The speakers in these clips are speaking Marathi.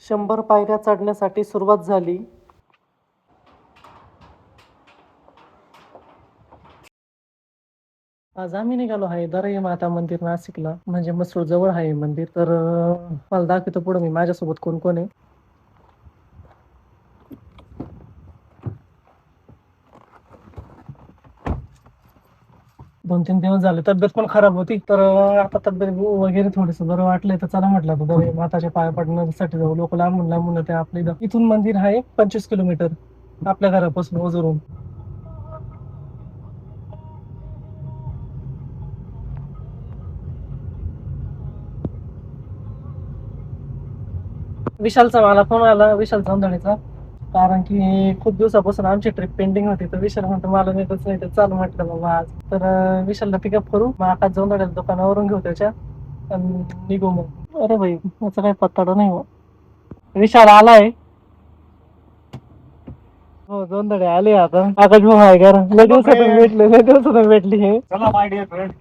100 पायऱ्या चढण्यासाठी सुरुवात झाली. आज आम्ही निघालो आहे दरई माता मंदिर नाशिकला, म्हणजे मसूर जवळ आहे मंदिर. तर मला दाखवतो पुढे मी माझ्यासोबत कोण कोण आहे. दोन तीन दिवस झाले, तब्येत पण खराब होती. तर आता तब्येत वगैरे थोडंसं बरं वाटलंय. तर चला म्हटलं तर दरई माताच्या पाया पडण्यासाठी जाऊ. लोक लांबून लांबून येते आपल्या इथून मंदिर आहे 25 किलोमीटर आपल्या घरापासून ओझरून. विशालचा मला फोन आला, विशाल चौंधणीचा. कारण की खूप दिवसापासून आमची ट्रिप पेंडिंग होती. तर विशाल म्हणतो मला नेतच नाही. तर चालू म्हटलं बाबा आज. तर विशालला पिकअप करू, मग आता जोंधड्याच्या दुकानावरून घेऊ त्याच्या आणि निघू मग. अरे भाई याचा काही पत्ता नाही हो. विशाल आलाय. हो जोंधळे आले आता. आकाश भाऊ आहे का? लय दिवसातून भेटली हे. चला माय डिअर फ्रेंड,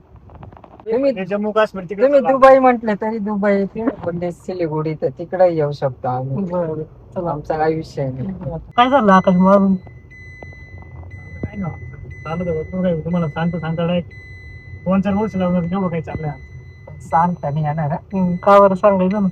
तुम्ही जम्मू काश्मीर तिकडे तुम्ही चला. दुबई म्हटले तरी दुबई बोलले सिलिगुडी, तर तिकडे येऊ शकतो आम्ही. बरं चला. आमचा काही विषय नाही. काय झालं आकाश मारून? काय ना चालू दे बघ, काय तुम्हाला सांगता डायरेक्ट 2-4 वर्ष लागणार जेव्हा काही चाललंय. सांगता नाही येणार. का बरं सांगायचं ना.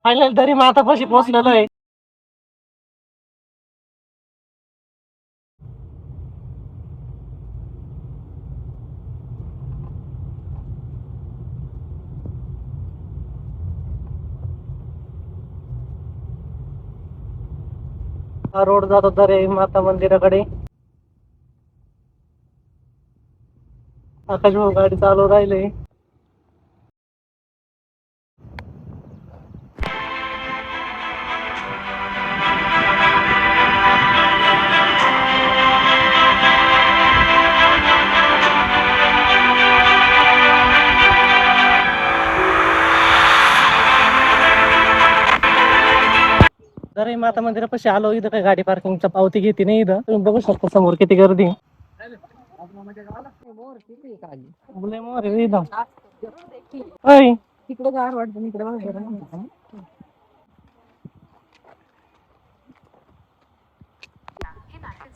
फायनल तरी मातापाशी पोहोचलेलो आहे. हा रोड जातो दरे माता मंदिराकडे. आकाश भाऊ गाडी चालू राहिले. दरे माता मंदिरापाशी आलो. इथं काही गाडी पार्किंगच्या पावती घेते नाही. इथं तुम्ही बघू शकता समोर किती गर्दी. लय मोर आहे इथं. ओय, तिकडे गार वाटतं, इकडे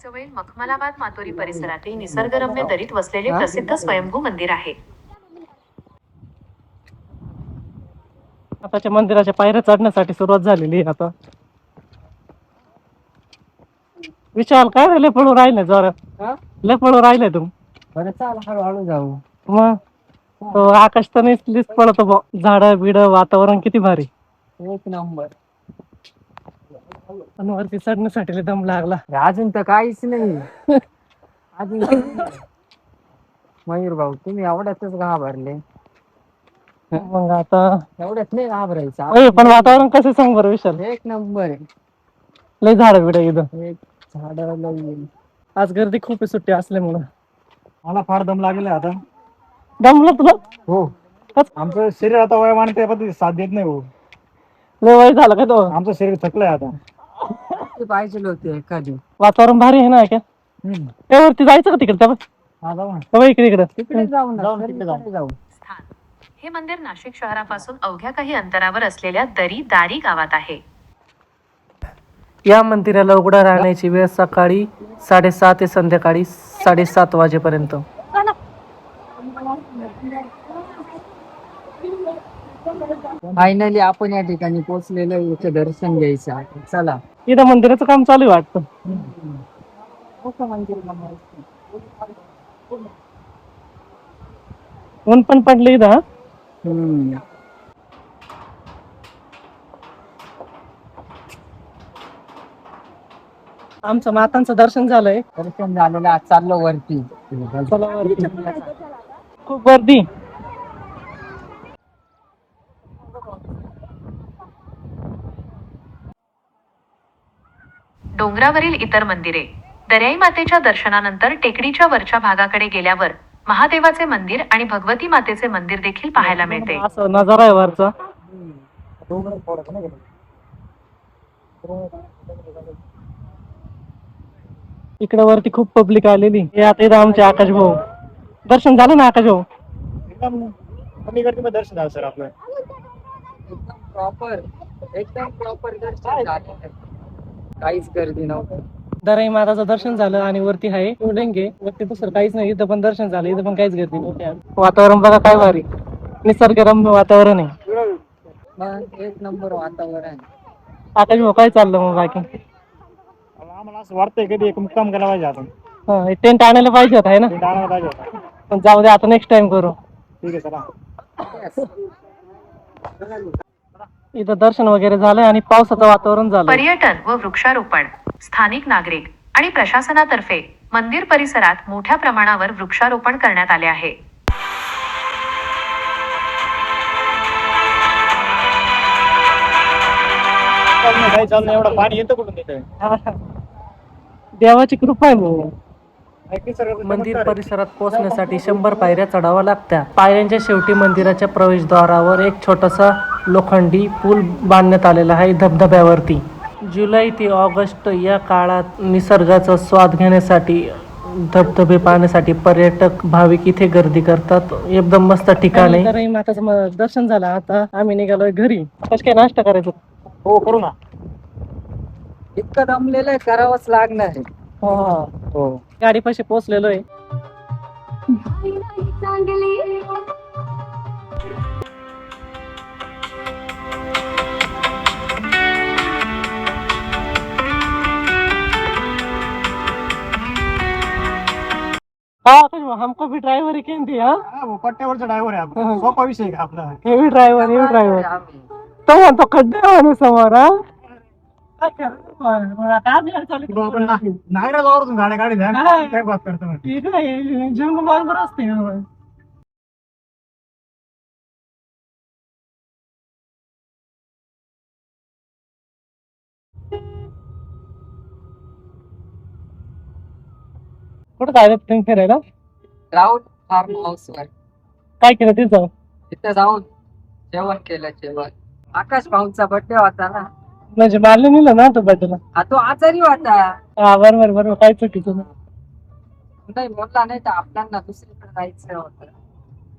जवळील मखमलाबाद मातोरी परिसरातील निसर्गरम्य दरीत वसलेले प्रसिद्ध स्वयंभू मंदिर आहे. आताच्या मंदिराच्या पायऱ्या चढण्यासाठी सुरुवात झालेली आहे आता. विशाल काय रे लय पळू राहिले जोरात. लय पळू राहिले तू. बरं चाल, हळूहळू जाऊ. मग तो आकाश तर नुसतीच पळतो बा. झाड बिड वातावरण किती भारी. एक नंबर. पण वरती चढण्यासाठी लय दम लागला. अजून तर काहीच नाही. अजून मयूर भाऊ तुम्ही एवढ्यातच घाबरले. मग आता एवढ्यात नाही घाबरायचं. ओय, पण वातावरण कसं सांग बरं विशाल. एक नंबर आहे. लय झाड बिड इथं. एक झाड लावली. आज गर्दी खूप आहे सुट्टी असल्यामुळं. मला फार दम लागलेला आहे आता. दमलं तुला? हो, आमचं शरीर आता वयामाने त्या पद्धतीने साथ देत नाही हो. लय वय झालं का तो? आमचं शरीर थकलंय आता. पाहिजे होते एखादी. वातावरण भारी आहे ना का? त्यावरती जायचं का तिकडे? हा जाऊ ना. त्या इकडे इकडे तिकडे जाऊ ना, तिकडे जाऊ. स्थान हे मंदिर नाशिक शहरापासून अवघ्या काही अंतरावर असलेल्या दारी गावात आहे. या मंदिराला उघडा राहण्याची वेळ सकाळी 7:30 ते संध्याकाळी 7:30 वाजेपर्यंत. फायनली आपण या ठिकाणी पोहोचलेलो. इथे दर्शन घ्यायचं आहे. चला. इथं मंदिराचं काम चालू आहे वाटतं. ऊन पण पडलं इथं. आमचं मातांचं दर्शन झालंय. दर्शन झालेलं, आज चाललो वरती. चला वरती. खूप गर्दी. डोंगरावरील इतर मंदिरे. दर्याई मातेच्या दर्शनानंतर टेकडीच्या वरच्या भागाकडे गेल्यावर महादेवाचे मंदिर आणि भगवती मातेचे मंदिर देखील पाहायला मिळते. असं नजारा आहे वरचा. इकडे वरती खूप पब्लिक आलेली. हे आता इथं आमचे आकाश भाऊ. दर्शन झालं ना आकाश भाऊ? एकदम कमी गर्दीमध्ये दर्शन झालं सर आपलं. एकदम प्रॉपर दर्शन झालं. काहीच गर्दी नव्हती. दराई माताचं दर्शन झालं आणि वरती आहे शिवलिंगे. वरती दुसरं काहीच नाही. इथं पण दर्शन झालं. इथं पण काहीच गर्दी नव्हती. वातावरण बघा काय भारी, निसर्गरम्य वातावरण आहे. मग एक नंबर वातावरण. आकाश भाऊ काय चाललं मग बाकी? आम्हाला असं वाटतंय कधी एक मुक्काम केला पाहिजे आपण. हा टेंट आणायला पाहिजे होता आहे ना, ते आणायला पाहिजे होता. पण जाऊ दे आता नेक्स्ट टाइम करू. ठीक आहे चला. इथं दर्शन वगैरे झालं आणि पावसाचं वातावरण झालं. पर्यटन व वृक्षारोपण. स्थानिक नागरिक आणि प्रशासनातर्फे मंदिर परिसरात मोठ्या प्रमाणावर वृक्षारोपण करण्यात आले आहे. काही चालू नाही, एवढं पाणी येतं कुठून येतं? देवाची कृपा आहे भाऊ. ऐकी सर, मंदिर परिसरात पोहोचण्यासाठी 100 पायऱ्या चढाव्या लागत्या. पायऱ्यांच्या शेवटी मंदिराच्या प्रवेशद्वारावर एक छोटासा लोखंडी पूल बांधण्यात आलेला आहे धबधब्यावरती. जुलै ते ऑगस्ट या काळात निसर्गाचा स्वाद घेण्यासाठी, धबधबे पाहण्यासाठी पर्यटक भाविक इथे गर्दी करतात. एकदम मस्त ठिकाण आहे. दराई माताचं दर्शन झालं. आता आम्ही निघालोय घरी. कसं काय नाश्ता करायचं? हो करू ना. इतकं दमलेलं आहे, करावंच लागणार आहे. हो गाडी पाशी पोहोचलेलो आहे. हमको भी ड्राइवर केम दिया. पट्ट्यावरचा ड्रायव्हर आहे आपण. सोपा विषय आहे का आपला? हेवी ड्रायव्हर आम्ही. तो म्हणतो खड्डे आहे समोर. आपण नागराजवळून गाड्या काढल्या काय बात करतो म्हणजे. बरोबर असते. कुठं जायला तुम्ही फिरायला? राऊंड फार्म हाऊस वर काय केलं तिथं? तिथं जाऊन जेवण केलं. जेवण आकाश भाऊंचा बर्थडे होता ना. म्हणजे मारले नेलं ना तो बर्थडेला. तो आजारी होता. हा बरोबर काय चुकीचं नाही बोलला नाही तर आपल्याला दुसरीकडे जायचं होतं.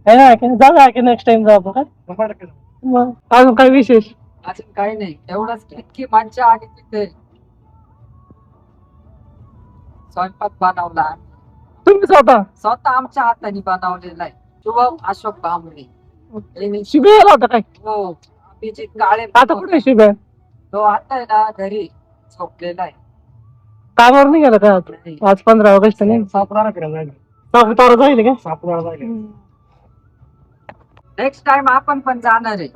आहे ना. जाऊ की नेक्स्ट टाइम जाऊ आपण. मग अजून काय विशेष? अजून काही नाही. एवढंच की इतकी मज्जा आली तिथे. स्वयंपाक बनवला तुम्ही स्वतः आमच्या हाताने बनवलेला आहे. शुभम अशोक भांबरे. शिबिर होता काय? हो. अभिजित काळे. आता कुठे शिबिर? तो आता आहे ना घरी झोपलेला आहे. कामावर नाही गेला का आज? 15 ऑगस्ट नाही. सापुतारा फिरायला जायचं. सापुतारा जाईल का? सापुतारा जायचं. नेक्स्ट टाइम आपण पण जाणार आहे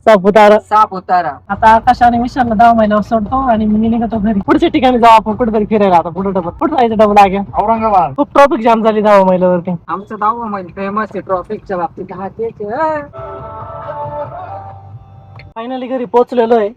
सापुतारा. आता आकाश आणि विशालला 10 महिन्यावर सोडतो आणि मी निघतो घरी. पुढच्या ठिकाणी जाऊ आपण कुठेतरी फिरायला. आता पुढे कुठं जायचं डबल आहे? औरंगाबाद. खूप ट्रॉफिक जाम झाली 10 महिन्यावरती. आमचं 10 महिने फेमस आहे ट्रॉफिकच्या बाबतीत. हा तेच आहे. फायनली घरी पोहोचलेलो आहे.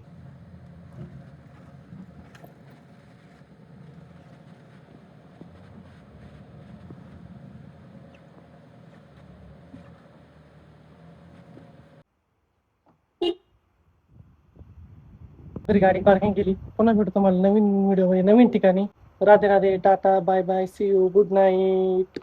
घरी गाडी पार्किंग केली. पुन्हा भेटतो तुम्हाला नवीन व्हिडिओ नवीन ठिकाणी. Radhe Radhe, tata, bye bye, see you, good night.